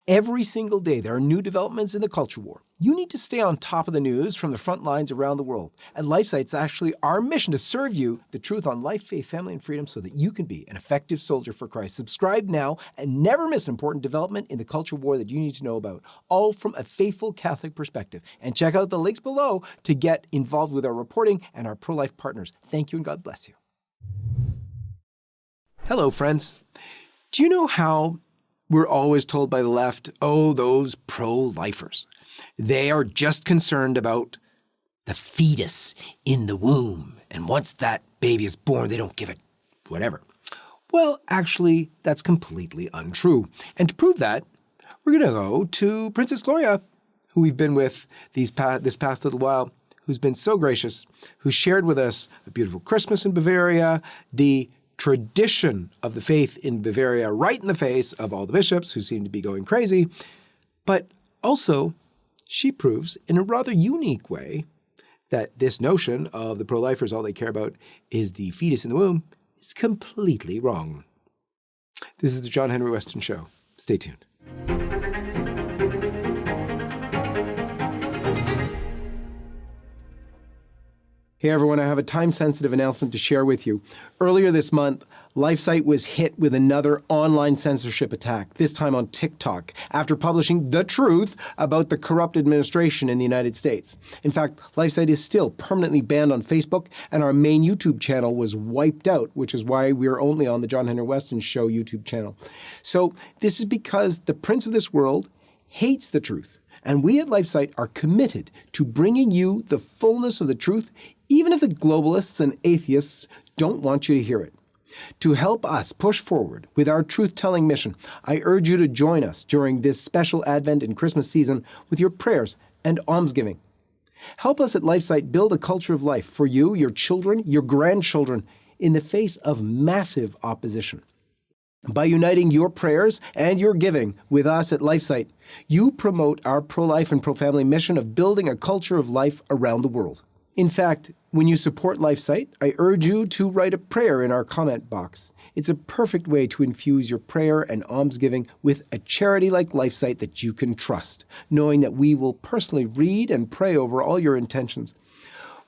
Every single day, there are new developments in the culture war. You need to stay on top of the news from the front lines around the world. At LifeSite, it's actually our mission to serve you the truth on life, faith, family, and freedom so that you can be an effective soldier for Christ. Subscribe now and never miss an important development in the culture war that you need to know about, all from a faithful Catholic perspective. And check out the links below to get involved with our reporting and our pro-life partners. Thank you and God bless you. Hello, friends. Do you know how we're always told by the left, oh, those pro-lifers, they are just concerned about the fetus in the womb. And once that baby is born, they don't give it whatever. Well, actually, that's completely untrue. And to prove that, we're going to go to Princess Gloria, who we've been with this past little while, who's been so gracious, who shared with us a beautiful Christmas in Bavaria, the tradition of the faith in Bavaria right in the face of all the bishops who seem to be going crazy. But also, she proves in a rather unique way that this notion of the pro-lifers, all they care about is the fetus in the womb, is completely wrong. This is the John-Henry Westen Show. Stay tuned. Hey everyone, I have a time-sensitive announcement to share with you. Earlier this month, LifeSite was hit with another online censorship attack, this time on TikTok, after publishing the truth about the corrupt administration in the United States. In fact, LifeSite is still permanently banned on Facebook, and our main YouTube channel was wiped out, which is why we're only on the John-Henry Westen Show YouTube channel. So this is because the prince of this world hates the truth. And we at LifeSite are committed to bringing you the fullness of the truth, even if the globalists and atheists don't want you to hear it. To help us push forward with our truth-telling mission, I urge you to join us during this special Advent and Christmas season with your prayers and almsgiving. Help us at LifeSite build a culture of life for you, your children, your grandchildren, in the face of massive opposition. By uniting your prayers and your giving with us at LifeSite, you promote our pro-life and pro-family mission of building a culture of life around the world. In fact, when you support LifeSite, I urge you to write a prayer in our comment box. It's a perfect way to infuse your prayer and almsgiving with a charity like LifeSite that you can trust, knowing that we will personally read and pray over all your intentions.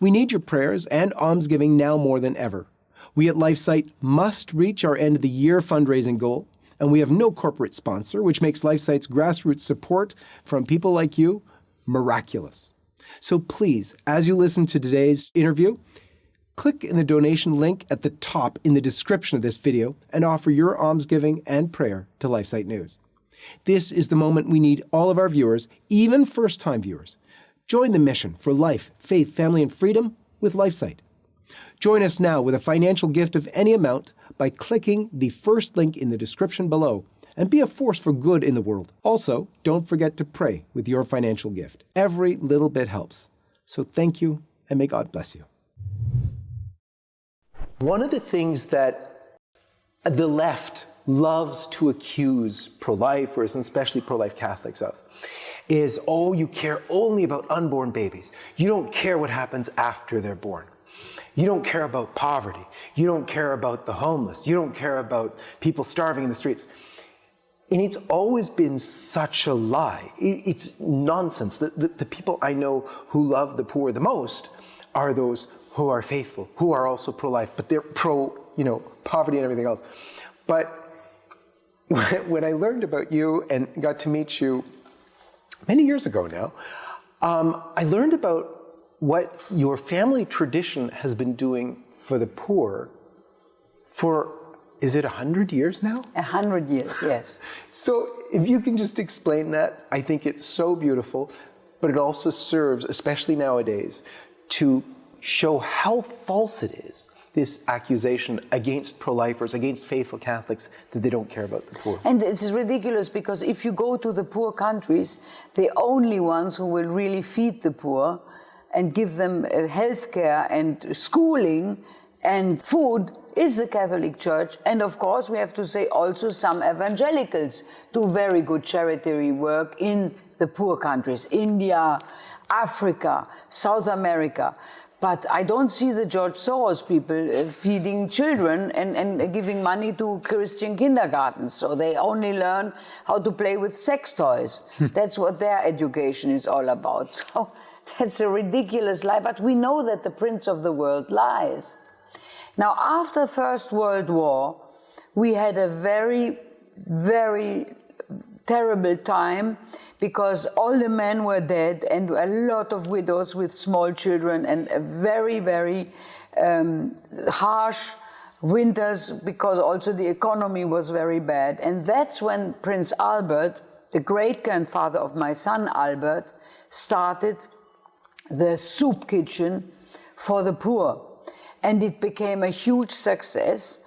We need your prayers and almsgiving now more than ever. We at LifeSite must reach our end of the year fundraising goal, and we have no corporate sponsor, which makes LifeSite's grassroots support from people like you miraculous. So please, as you listen to today's interview, click in the donation link at the top in the description of this video and offer your almsgiving and prayer to LifeSite News. This is the moment we need all of our viewers, even first-time viewers. Join the mission for life, faith, family, and freedom with LifeSite. Join us now with a financial gift of any amount by clicking the first link in the description below and be a force for good in the world. Also, don't forget to pray with your financial gift. Every little bit helps. So thank you, and may God bless you. One of the things that the left loves to accuse pro-lifers, and especially pro-life Catholics of, is, oh, you care only about unborn babies. You don't care what happens after they're born. You don't care about poverty. You don't care about the homeless. You don't care about people starving in the streets. And it's always been such a lie. It's nonsense. The people I know who love the poor the most are those who are faithful, who are also pro-life, but they're pro-poverty and everything else. But when I learned about you and got to meet you many years ago now, I learned about what your family tradition has been doing for the poor for, is it 100 years now? 100 years, yes. So if you can just explain that, I think it's so beautiful, but it also serves, especially nowadays, to show how false it is, this accusation against pro-lifers, against faithful Catholics, that they don't care about the poor. And it's ridiculous because if you go to the poor countries, the only ones who will really feed the poor and give them health care and schooling and food is the Catholic Church. And of course, we have to say also some evangelicals do very good charity work in the poor countries, India, Africa, South America. But I don't see the George Soros people feeding children and giving money to Christian kindergartens. So they only learn how to play with sex toys. That's what their education is all about. So that's a ridiculous lie. But we know that the prince of the world lies. Now, after First World War, we had a very, very terrible time because all the men were dead and a lot of widows with small children and a very, very harsh winters because also the economy was very bad. And that's when Prince Albert, the great-grandfather of my son Albert, started the soup kitchen for the poor. And it became a huge success.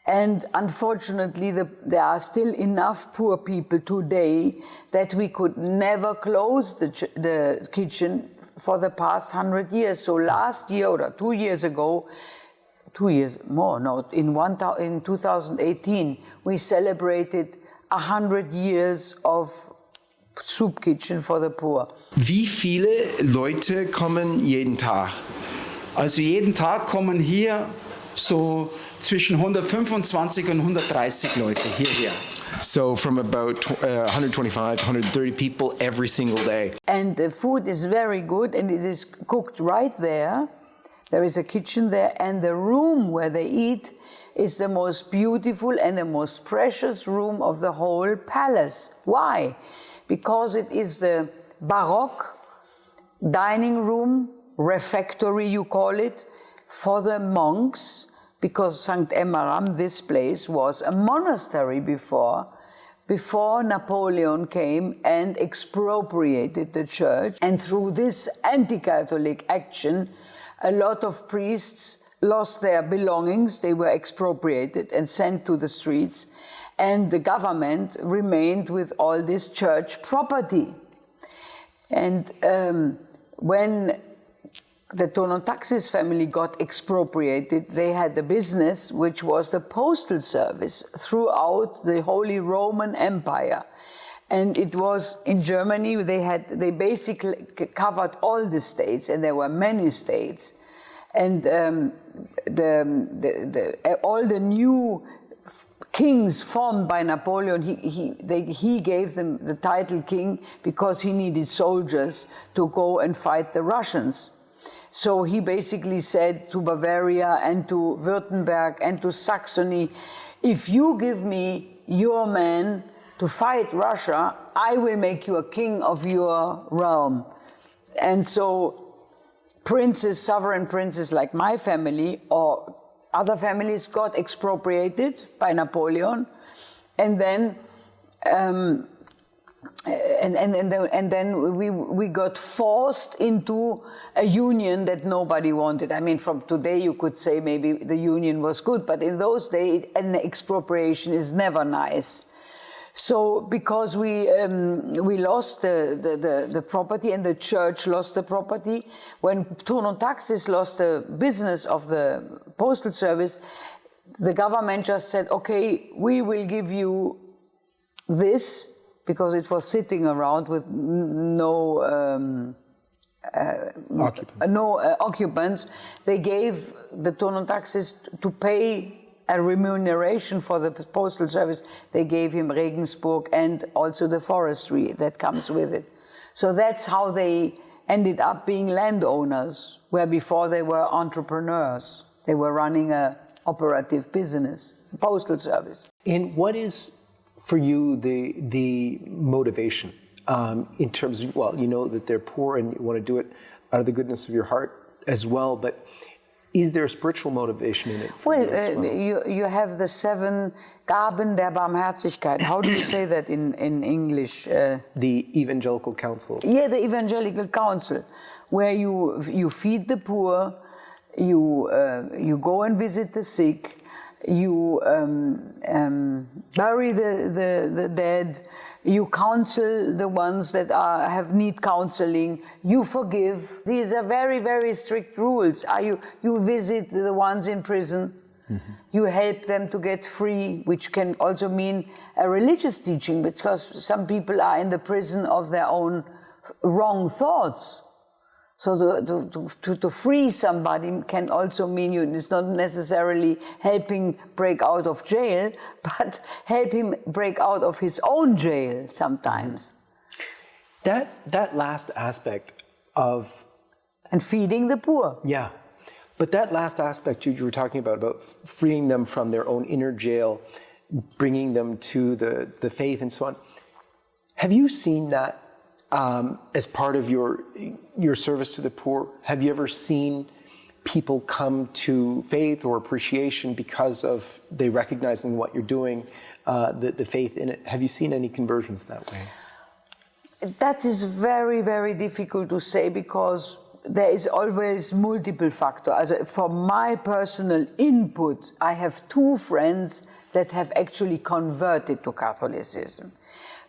And unfortunately, there are still enough poor people today that we could never close the kitchen for the past 100 years. So last year or 2 years ago, 2 years more, no, in 2018, we celebrated 100 years of soup kitchen for the poor. Wie viele Leute kommen jeden Tag? Also jeden Tag kommen hier so zwischen 125 und 130 Leute hierher. So from about 125 to 130 people every single day. And the food is very good and it is cooked right there. There is a kitchen there and the room where they eat is the most beautiful and the most precious room of the whole palace. Why? Because it is the Baroque dining room, refectory you call it, for the monks, because St. Emmeram, this place, was a monastery before Napoleon came and expropriated the church. And through this anti-Catholic action, a lot of priests lost their belongings. They were expropriated and sent to the streets. And the government remained with all this church property. And when the Tonotaxis family got expropriated, they had a business which was the postal service throughout the Holy Roman Empire. And it was in Germany, they basically covered all the states, and there were many states. And all the new kings formed by Napoleon, he gave them the title king because he needed soldiers to go and fight the Russians. So he basically said to Bavaria and to Württemberg and to Saxony, if you give me your men to fight Russia, I will make you a king of your realm. And so princes, sovereign princes like my family or other families got expropriated by Napoleon, and then we got forced into a union that nobody wanted. I mean, from today you could say maybe the union was good, but in those days an expropriation is never nice. So because we lost the property and the church lost the property, when Tonotaxis lost the business of the postal service, the government just said, okay, we will give you this, because it was sitting around with no occupants. They gave the Tonotaxis to pay a remuneration for the postal service. They gave him Regensburg and also the forestry that comes with it. So that's how they ended up being landowners, where before they were entrepreneurs. They were running a operative business, postal service. And what is, for you, the motivation in terms of, well, you know that they're poor and you want to do it out of the goodness of your heart as well, but is there a spiritual motivation in it? You have the 7 Gaben der Barmherzigkeit. How do you say that in English? The Evangelical Council. Yeah, the Evangelical Council, where you feed the poor, you go and visit the sick, you bury the dead, you counsel the ones that need counseling, you forgive. These are very, very strict rules. You visit the ones in prison, you help them to get free, which can also mean a religious teaching, because some people are in the prison of their own wrong thoughts. So to free somebody can also mean it's not necessarily helping break out of jail, but help him break out of his own jail sometimes. That last aspect of... And feeding the poor. Yeah. But that last aspect you were talking about freeing them from their own inner jail, bringing them to the faith and so on. Have you seen that as part of your service to the poor? Have you ever seen people come to faith or appreciation because of they recognizing what you're doing, the faith in it? Have you seen any conversions that way? That is very, very difficult to say because there is always multiple factors. For my personal input, I have 2 friends that have actually converted to Catholicism.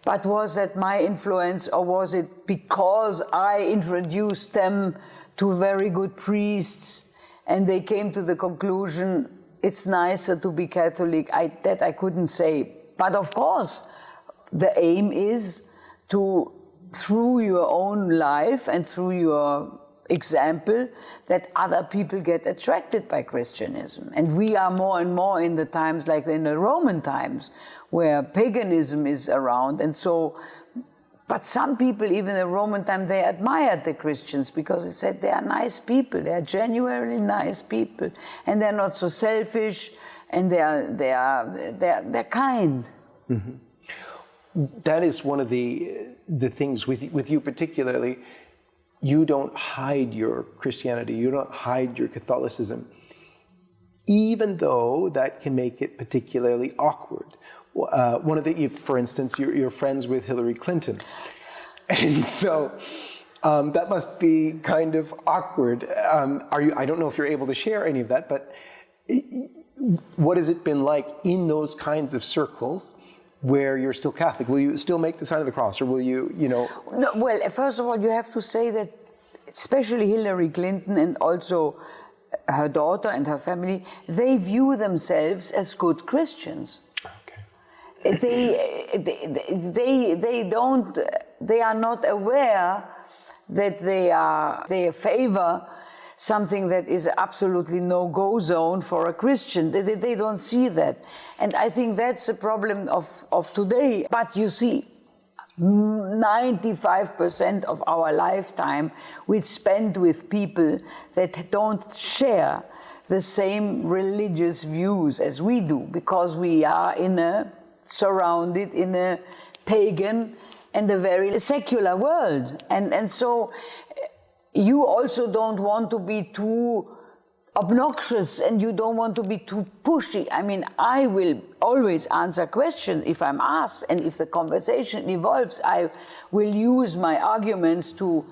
But was that my influence, or was it because I introduced them to very good priests and they came to the conclusion it's nicer to be Catholic? That I couldn't say. But of course, the aim is to, through your own life and through your example, that other people get attracted by Christianism. And we are more and more in the times like in the Roman times where paganism is around. And so, but some people, even in the Roman time, they admired the Christians because they said they are nice people, they are genuinely nice people, and they're not so selfish, and they're kind. Mm-hmm. That is one of the things with you particularly. You don't hide your Christianity, you don't hide your Catholicism, even though that can make it particularly awkward. One of the, for instance, you're friends with Hillary Clinton, and so that must be kind of awkward. I don't know if you're able to share any of that, but what has it been like in those kinds of circles where you're still Catholic? Will you still make the sign of the cross, or will you, No, well, first of all, you have to say that especially Hillary Clinton and also her daughter and her family, they view themselves as good Christians. Okay. They are not aware that they favor something that is absolutely no-go zone for a Christian. They don't see that. And I think that's the problem of today. But you see, 95% of our lifetime we spend with people that don't share the same religious views as we do, because we are surrounded in a pagan and a very secular world. And so you also don't want to be too obnoxious and you don't want to be too pushy. I mean, I will always answer questions if I'm asked, and if the conversation evolves, I will use my arguments to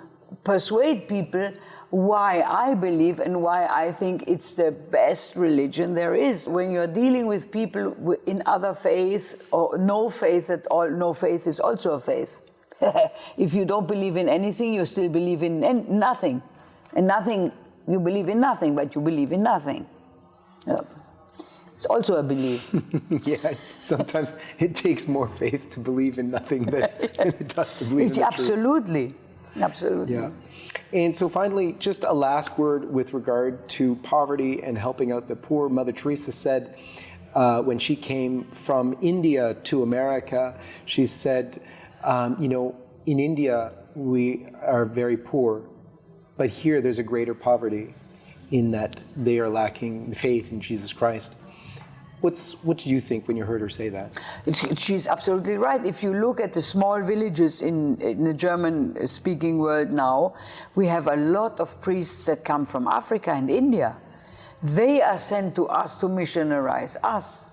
persuade people why I believe and why I think it's the best religion there is. When you're dealing with people in other faiths or no faith at all, no faith is also a faith. If you don't believe in anything, you still believe in nothing. And nothing, you believe in nothing, but you believe in nothing. It's also a belief. Yeah, sometimes it takes more faith to believe in nothing than it does to believe in the absolutely. truth. Absolutely. Yeah. And so finally, just a last word with regard to poverty and helping out the poor. Mother Teresa said when she came from India to America, she said, in India, we are very poor, but here there's a greater poverty in that they are lacking faith in Jesus Christ. What do you think when you heard her say that? She's absolutely right. If you look at the small villages in the German-speaking world now, we have a lot of priests that come from Africa and India. They are sent to us to missionarize us.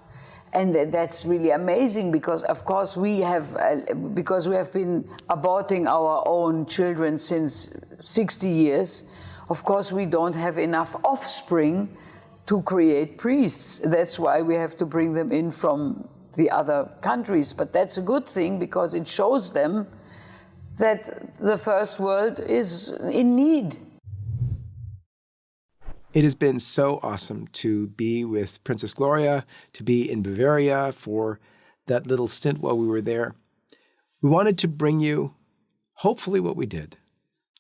And that's really amazing because, of course, we have been aborting our own children since 60 years. Of course, we don't have enough offspring to create priests. That's why we have to bring them in from the other countries. But that's a good thing because it shows them that the first world is in need. It has been so awesome to be with Princess Gloria, to be in Bavaria for that little stint while we were there. We wanted to bring you, hopefully, what we did.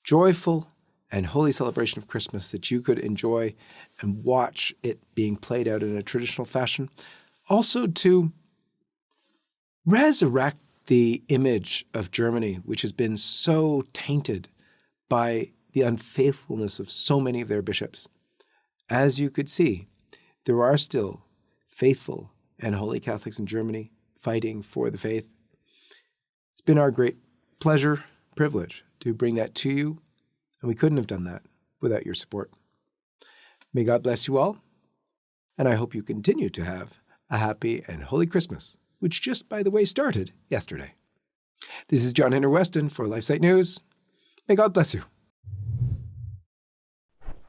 Joyful and holy celebration of Christmas that you could enjoy and watch it being played out in a traditional fashion. Also to resurrect the image of Germany, which has been so tainted by the unfaithfulness of so many of their bishops. As you could see, there are still faithful and holy Catholics in Germany fighting for the faith. It's been our great pleasure, privilege to bring that to you, and we couldn't have done that without your support. May God bless you all, and I hope you continue to have a happy and holy Christmas, which just, by the way, started yesterday. This is John-Henry Westen for LifeSite News. May God bless you.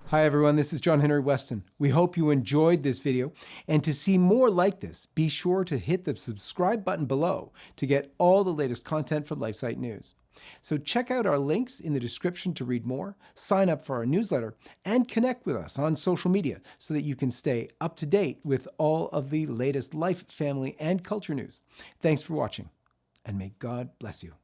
Hi everyone, this is John-Henry Westen. We hope you enjoyed this video, and to see more like this, be sure to hit the subscribe button below to get all the latest content from LifeSite News. So check out our links in the description to read more, sign up for our newsletter, and connect with us on social media so that you can stay up to date with all of the latest life, family, and culture news. Thanks for watching, and may God bless you.